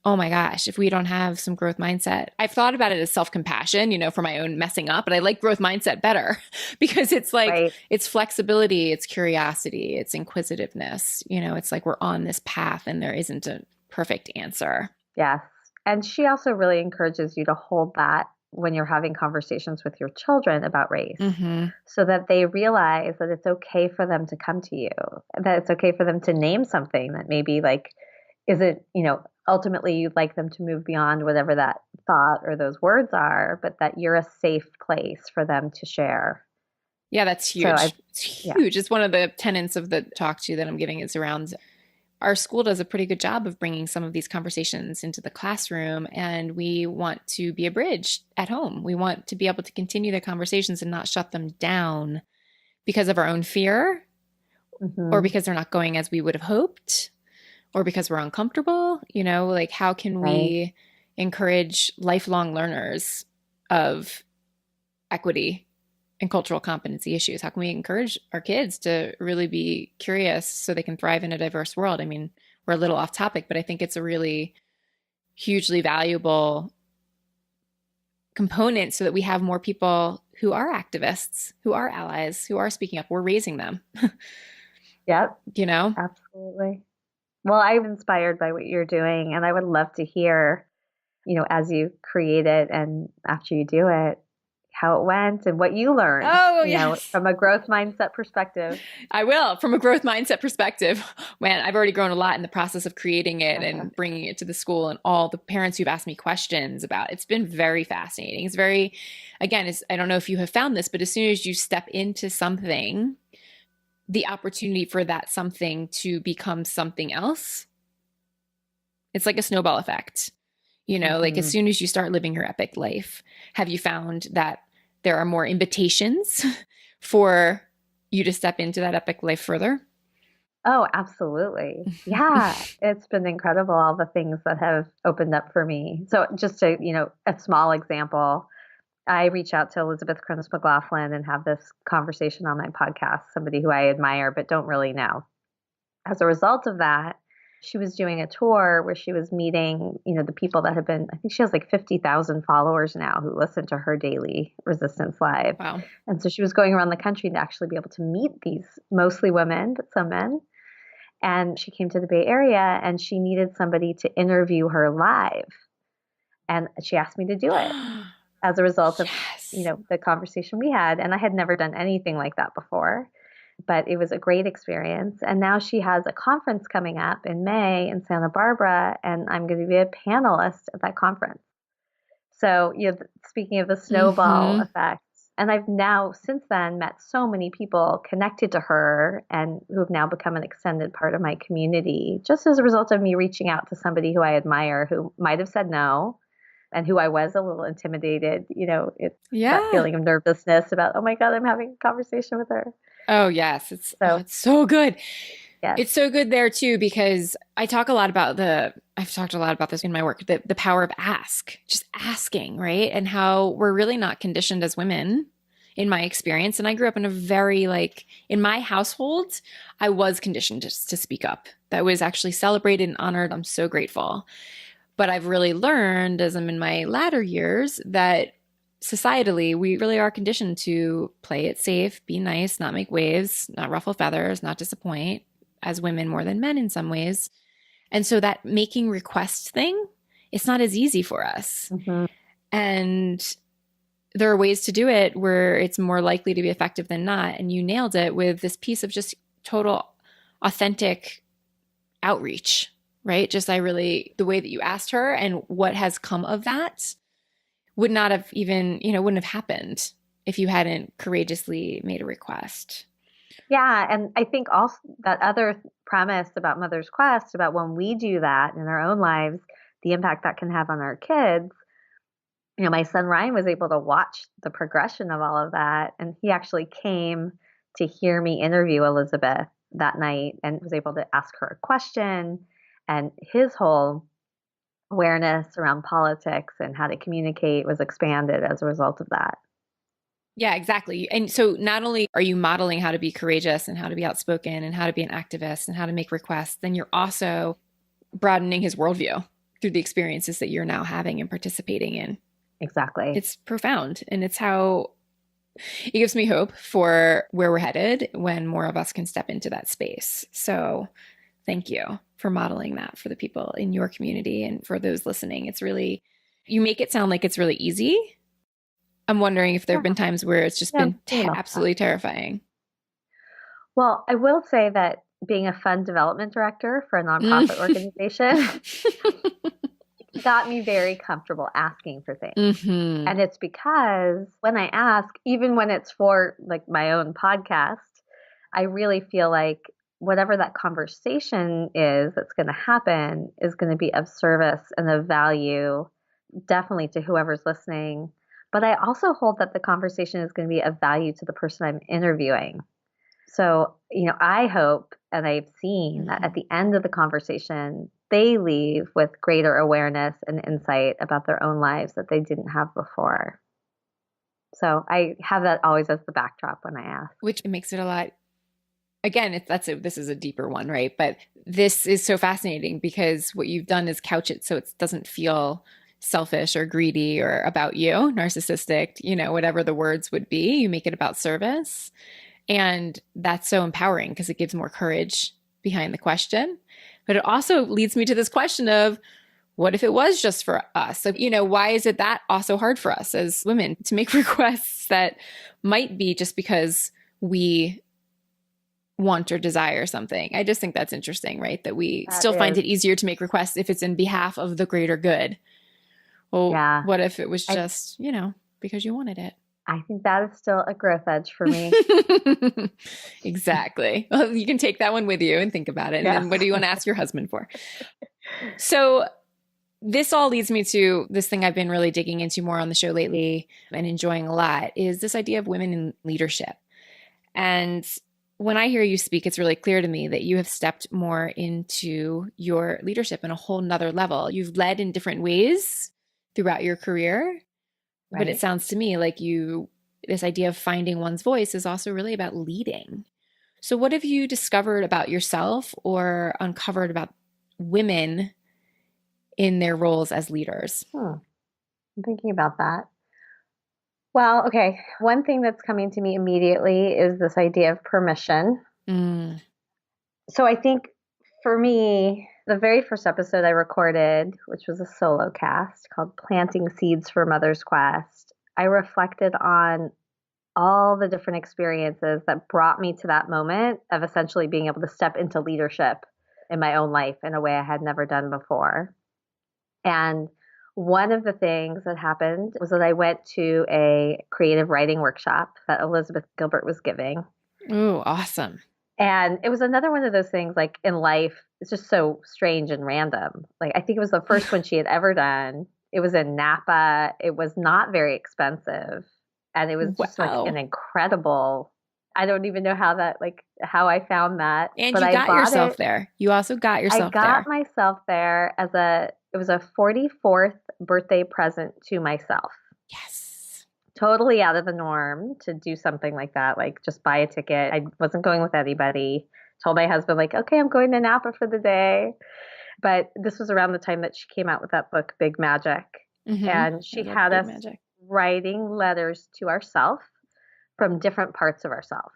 Oh my gosh, if we don't have some growth mindset. I've thought about it as self-compassion, for my own messing up, but I like growth mindset better because it's like, It's flexibility, it's curiosity, it's inquisitiveness. It's like we're on this path and there isn't a perfect answer. Yes. And she also really encourages you to hold that when you're having conversations with your children about race, so that they realize that it's okay for them to come to you, that it's okay for them to name something that maybe isn't, ultimately you'd like them to move beyond whatever that thought or those words are, but that you're a safe place for them to share. Yeah, that's huge. It's huge. It's one of the tenets of the talk too that I'm giving is around our school does a pretty good job of bringing some of these conversations into the classroom, and we want to be a bridge at home. We want to be able to continue the conversations and not shut them down because of our own fear or because they're not going as we would have hoped, or because we're uncomfortable, how can we encourage lifelong learners of equity and cultural competency issues? How can we encourage our kids to really be curious so they can thrive in a diverse world? I mean, we're a little off topic, but I think it's a really hugely valuable component so that we have more people who are activists, who are allies, who are speaking up. We're raising them. Yep. Absolutely. Well, I'm inspired by what you're doing, and I would love to hear as you create it and after you do it, how it went and what you learned, Oh, yes. from a growth mindset perspective. I will, from a growth mindset perspective. Man, I've already grown a lot in the process of creating it and bringing it to the school, and all the parents who've asked me questions about it. It's been very fascinating. It's very, again, I don't know if you have found this, but as soon as you step into something, the opportunity for that something to become something else, it's like a snowball effect. Like as soon as you start living your epic life, have you found that there are more invitations for you to step into that epic life further? Oh, absolutely. Yeah. It's been incredible, all the things that have opened up for me. So just to, a small example, I reach out to Elizabeth Cronise McLaughlin and have this conversation on my podcast, somebody who I admire but don't really know. As a result of that, she was doing a tour where she was meeting, the people that have been, I think she has like 50,000 followers now who listen to her daily Resistance Live. Wow. And so she was going around the country to actually be able to meet these mostly women, but some men. And she came to the Bay Area and she needed somebody to interview her live. And she asked me to do it as a result of, the conversation we had. And I had never done anything like that before. But it was a great experience. And now she has a conference coming up in May in Santa Barbara, and I'm going to be a panelist at that conference. So, speaking of the snowball effect, and I've now since then met so many people connected to her and who have now become an extended part of my community, just as a result of me reaching out to somebody who I admire, who might have said no, and who I was a little intimidated, it's that feeling of nervousness about, oh my God, I'm having a conversation with her. Oh, yes. It's so good. Yes. It's so good there too, because I've talked a lot about this in my work, the power of just asking, right? And how we're really not conditioned as women, in my experience. And I grew up in a very in my household, I was conditioned just to speak up. That was actually celebrated and honored. I'm so grateful. But I've really learned as I'm in my latter years that societally, we really are conditioned to play it safe, be nice, not make waves, not ruffle feathers, not disappoint, as women more than men in some ways. And so that making requests thing, it's not as easy for us. Mm-hmm. And there are ways to do it where it's more likely to be effective than not. And you nailed it with this piece of just total authentic outreach, right? Just the way that you asked her and what has come of that would not have even, wouldn't have happened if you hadn't courageously made a request. Yeah. And I think also that other premise about Mother's Quest, about when we do that in our own lives, the impact that can have on our kids. My son Ryan was able to watch the progression of all of that. And he actually came to hear me interview Elizabeth that night and was able to ask her a question. And his whole awareness around politics and how to communicate was expanded as a result of that. Yeah, exactly. And so not only are you modeling how to be courageous and how to be outspoken and how to be an activist and how to make requests, then you're also broadening his worldview through the experiences that you're now having and participating in. Exactly. It's profound. And it's how it gives me hope for where we're headed when more of us can step into that space. So thank you for modeling that for the people in your community and for those listening. It's really, you make it sound like it's really easy. I'm wondering if there have been times where it's just been absolutely terrifying. Well, I will say that being a fund development director for a nonprofit organization got me very comfortable asking for things. Mm-hmm. And it's because when I ask, even when it's for my own podcast, I really feel like whatever that conversation is that's going to happen is going to be of service and of value, definitely to whoever's listening. But I also hold that the conversation is going to be of value to the person I'm interviewing. So, I hope, and I've seen that at the end of the conversation, they leave with greater awareness and insight about their own lives that they didn't have before. So I have that always as the backdrop when I ask. Which makes it a lot, again, this is a deeper one, right? But this is so fascinating because what you've done is couch it so it doesn't feel selfish or greedy or about you, narcissistic, whatever the words would be. You make it about service. And that's so empowering because it gives more courage behind the question. But it also leads me to this question of, what if it was just for us? So, why is it that also hard for us as women to make requests that might be just because we want or desire something? I just think that's interesting, right? That we still find it easier to make requests if it's in behalf of the greater good. Well, what if it was just, because you wanted it? I think that is still a growth edge for me. Exactly. Well, you can take that one with you and think about it. And then what do you want to ask your husband for? So this all leads me to this thing I've been really digging into more on the show lately and enjoying a lot, is this idea of women in leadership. And when I hear you speak, it's really clear to me that you have stepped more into your leadership in a whole nother level. You've led in different ways throughout your career, but it sounds to me like this idea of finding one's voice is also really about leading. So what have you discovered about yourself or uncovered about women in their roles as leaders? I'm thinking about that. Well, okay. One thing that's coming to me immediately is this idea of permission. So I think for me, the very first episode I recorded, which was a solo cast called Planting Seeds for Mother's Quest, I reflected on all the different experiences that brought me to that moment of essentially being able to step into leadership in my own life in a way I had never done before. And one of the things that happened was that I went to a creative writing workshop that Elizabeth Gilbert was giving. Ooh, awesome. And it was another one of those things, like in life, it's just so strange and random. Like, I think it was the first one she had ever done. It was in Napa. It was not very expensive. And it was just like an incredible, I don't even know how I found that. And but you got yourself there. You also got yourself there. I got myself there it was a 44th birthday present to myself. Yes. Totally out of the norm to do something like that, like just buy a ticket. I wasn't going with anybody. Told my husband, like, okay, I'm going to Napa for the day. But this was around the time that she came out with that book, Big Magic. Mm-hmm. And she had us writing letters to ourselves from different parts of ourselves.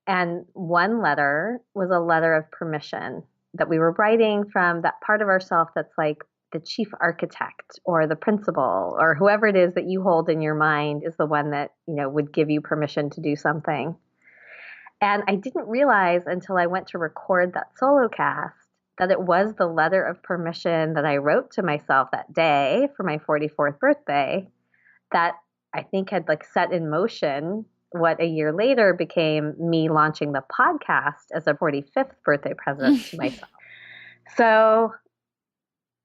And one letter was a letter of permission that we were writing from that part of ourselves that's like the chief architect or the principal or whoever it is that you hold in your mind is the one that, would give you permission to do something. And I didn't realize until I went to record that solo cast that it was the letter of permission that I wrote to myself that day for my 44th birthday that I think had set in motion what a year later became me launching the podcast as a 45th birthday present to myself. So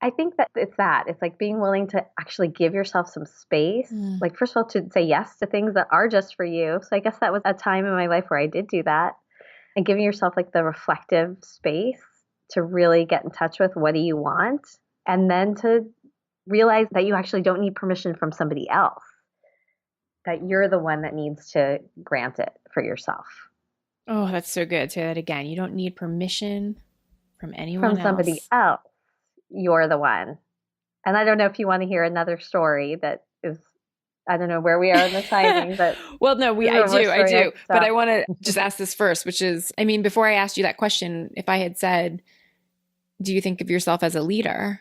I think that it's like being willing to actually give yourself some space. Like, first of all, to say yes to things that are just for you. So I guess that was a time in my life where I did do that, and giving yourself the reflective space to really get in touch with what do you want, and then to realize that you actually don't need permission from somebody else, that you're the one that needs to grant it for yourself. Oh, that's so good. Say that again. You don't need permission from anyone else. From somebody else. You're the one. And I don't know if you want to hear another story that is, I don't know where we are in the timing, but well, no, I do. But I want to just ask this first, which is, before I asked you that question, if I had said, do you think of yourself as a leader?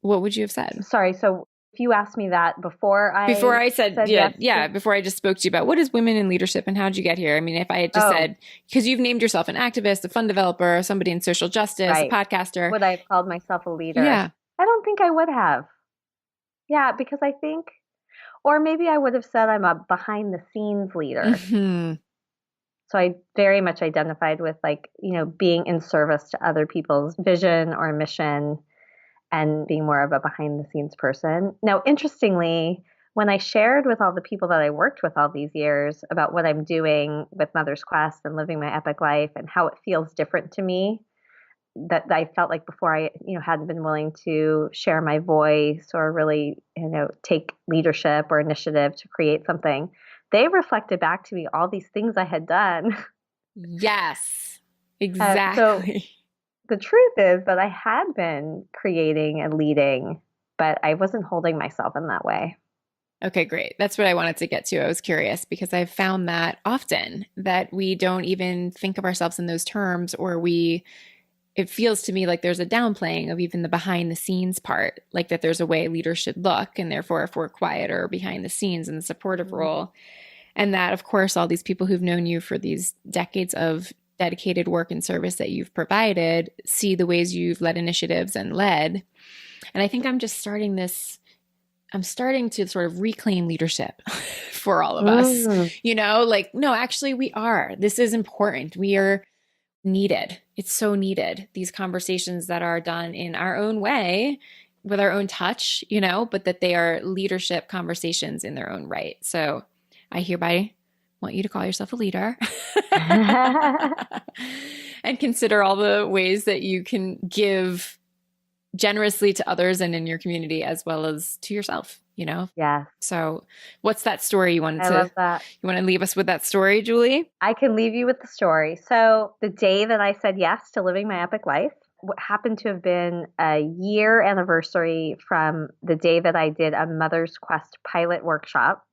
What would you have said? Sorry. So if you asked me that before I said yes, before I just spoke to you about what is women in leadership and how'd you get here? If I had just said, because you've named yourself an activist, a fund developer, somebody in social justice, a podcaster. Would I have called myself a leader? Yeah. I don't think I would have. Yeah, because I think, or maybe I would have said I'm a behind the scenes leader. Mm-hmm. So I very much identified with being in service to other people's vision or mission, and being more of a behind the scenes person. Now, interestingly, when I shared with all the people that I worked with all these years about what I'm doing with Mother's Quest and living my epic life and how it feels different to me, that I felt like before I, hadn't been willing to share my voice or really, take leadership or initiative to create something, they reflected back to me all these things I had done. Yes, exactly. So the truth is that I had been creating and leading, but I wasn't holding myself in that way. Okay, great. That's what I wanted to get to. I was curious because I've found that often that we don't even think of ourselves in those terms, or it feels to me like there's a downplaying of even the behind the scenes part, like that there's a way leaders should look. And therefore, if we're quieter behind the scenes in the supportive role, and that, of course, all these people who've known you for these decades of dedicated work and service that you've provided see the ways you've led initiatives and led. And I think I'm starting to sort of reclaim leadership for all of us, like, no, actually we are. This is important. We are needed. It's so needed. These conversations that are done in our own way with our own touch, but that they are leadership conversations in their own right. So I hereby want you to call yourself a leader and consider all the ways that you can give generously to others and in your community as well as to yourself, Yeah. So what's that story you wanted I love that. You want to leave us with that story, Julie? I can leave you with the story. So the day that I said yes to living my epic life, what happened to have been a year anniversary from the day that I did a Mother's Quest pilot workshop.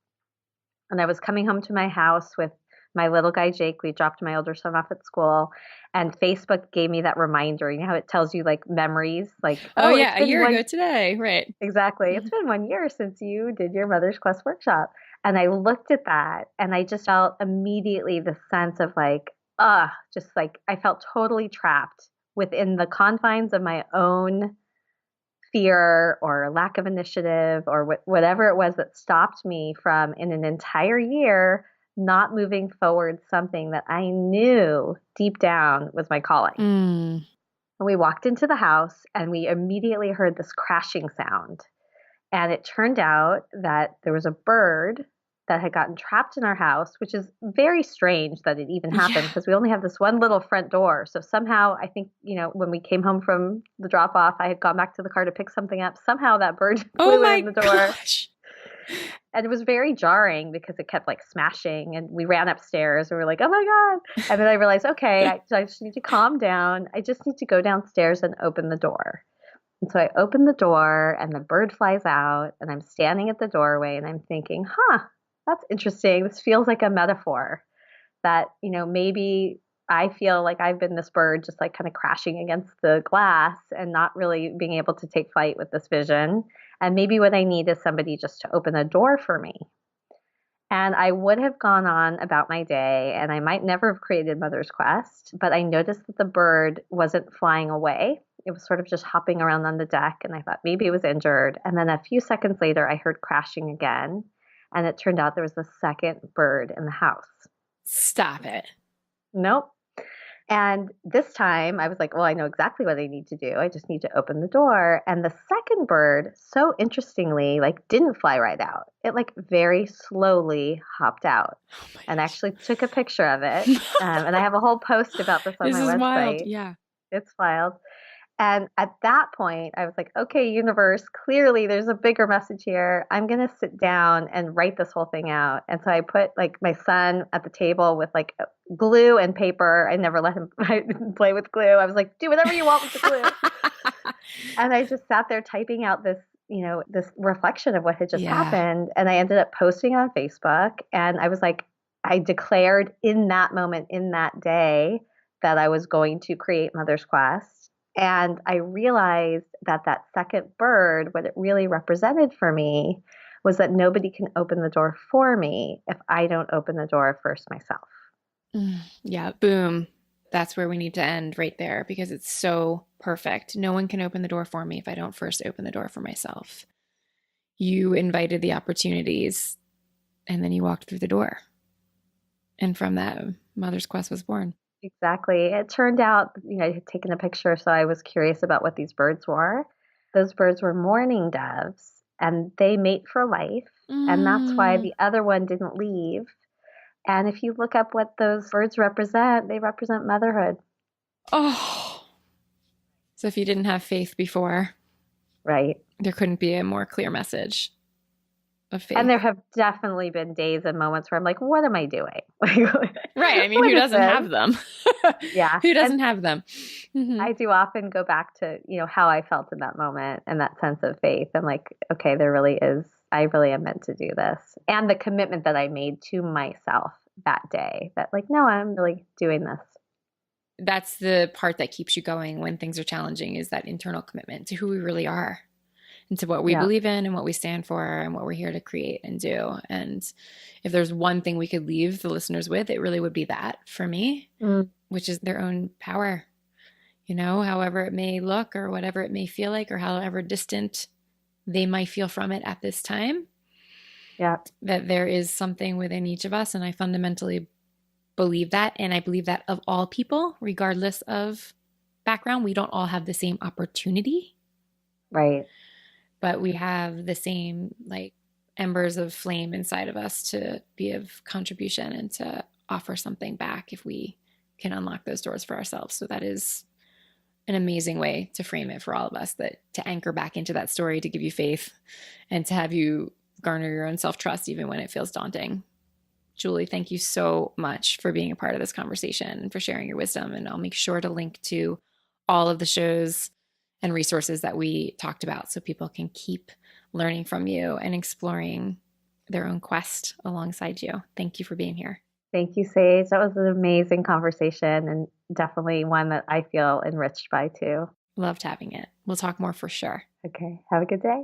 And I was coming home to my house with my little guy, Jake. We dropped my older son off at school, and Facebook gave me that reminder. You know how it tells you like memories, like, oh yeah, a year ago today. Right. Exactly. It's been 1 year since you did your Mother's Quest workshop. And I looked at that and I just felt immediately the sense of like, just like I felt totally trapped within the confines of my own fear or lack of initiative or whatever it was that stopped me from, in an entire year, not moving forward something that I knew deep down was my calling. And we walked into the house and we immediately heard this crashing sound. And it turned out that there was a bird that had gotten trapped in our house, which is very strange that it even happened because we only have this one little front door. So somehow I think, when we came home from the drop off, I had gone back to the car to pick something up. Somehow that bird flew in the door. Gosh. And it was very jarring because it kept like smashing, and we ran upstairs and we were like, oh my God. And then I realized, okay, I just need to calm down. I just need to go downstairs and open the door. And so I open the door and the bird flies out and I'm standing at the doorway and I'm thinking, that's interesting. This feels like a metaphor that, maybe I feel like I've been this bird just like kind of crashing against the glass and not really being able to take flight with this vision. And maybe what I need is somebody just to open a door for me. And I would have gone on about my day and I might never have created Mother's Quest, but I noticed that the bird wasn't flying away. It was sort of just hopping around on the deck, and I thought maybe it was injured. And then a few seconds later, I heard crashing again, and it turned out there was a second bird in the house. Stop it. Nope. And this time I was like, well, I know exactly what I need to do. I just need to open the door. And the second bird, so interestingly, like didn't fly right out. It like very slowly hopped out and actually took a picture of it. And I have a whole post about this on my website. Wild. Yeah. It's wild. And at that point, I was like, okay, universe, clearly there's a bigger message here. I'm going to sit down and write this whole thing out. And so I put like my son at the table with like glue and paper. I never let him play with glue. I was like, do whatever you want with the glue. And I just sat there typing out this, this reflection of what had just happened. And I ended up posting on Facebook. And I was like, I declared in that moment, in that day, that I was going to create Mother's Quest. And I realized that that second bird, what it really represented for me was that nobody can open the door for me if I don't open the door first myself. Yeah, boom. That's where we need to end right there because it's so perfect. No one can open the door for me if I don't first open the door for myself. You invited the opportunities and then you walked through the door. And from that, Mother's Quest was born. Exactly. It turned out, I had taken a picture, so I was curious about what these birds were. Those birds were mourning doves, and they mate for life. And that's why the other one didn't leave. And if you look up what those birds represent, they represent motherhood. Oh. So if you didn't have faith before, right, there couldn't be a more clear message of faith. And there have definitely been days and moments where I'm like, what am I doing? Right. I mean, who doesn't have them? Yeah. Who doesn't have them? Mm-hmm. I do often go back to, how I felt in that moment and that sense of faith. And like, okay, there really is, I really am meant to do this. And the commitment that I made to myself that day that like, no, I'm really doing this. that's the part that keeps you going when things are challenging, is that internal commitment to who we really are and to what we believe in and what we stand for and what we're here to create and do. And if there's one thing we could leave the listeners with, it really would be that for me, which is their own power, however it may look or whatever it may feel like or however distant they might feel from it at this time. Yeah. That there is something within each of us. And I fundamentally believe that. And I believe that of all people, regardless of background, we don't all have the same opportunity. Right. But we have the same embers of flame inside of us to be of contribution and to offer something back if we can unlock those doors for ourselves. So that is an amazing way to frame it for all of us, that to anchor back into that story, to give you faith and to have you garner your own self-trust even when it feels daunting. Julie, thank you so much for being a part of this conversation and for sharing your wisdom. And I'll make sure to link to all of the shows and resources that we talked about so people can keep learning from you and exploring their own quest alongside you. Thank you for being here. Thank you, Sage. That was an amazing conversation and definitely one that I feel enriched by too. Loved having it. We'll talk more for sure. Okay. Have a good day.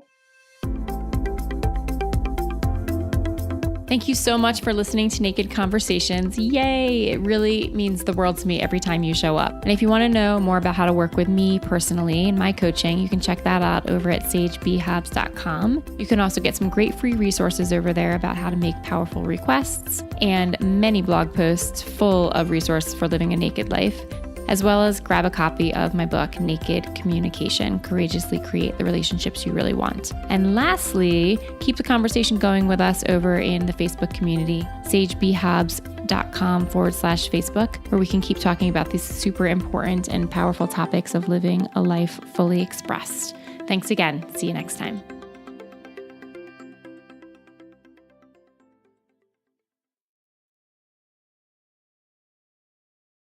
Thank you so much for listening to Naked Conversations. Yay! It really means the world to me every time you show up. And if you want to know more about how to work with me personally and my coaching, you can check that out over at sagebhabs.com. You can also get some great free resources over there about how to make powerful requests and many blog posts full of resources for living a naked life, as well as grab a copy of my book, Naked Communication, Courageously Create the Relationships You Really Want. And lastly, keep the conversation going with us over in the Facebook community, sagebhabs.com/Facebook, where we can keep talking about these super important and powerful topics of living a life fully expressed. Thanks again. See you next time.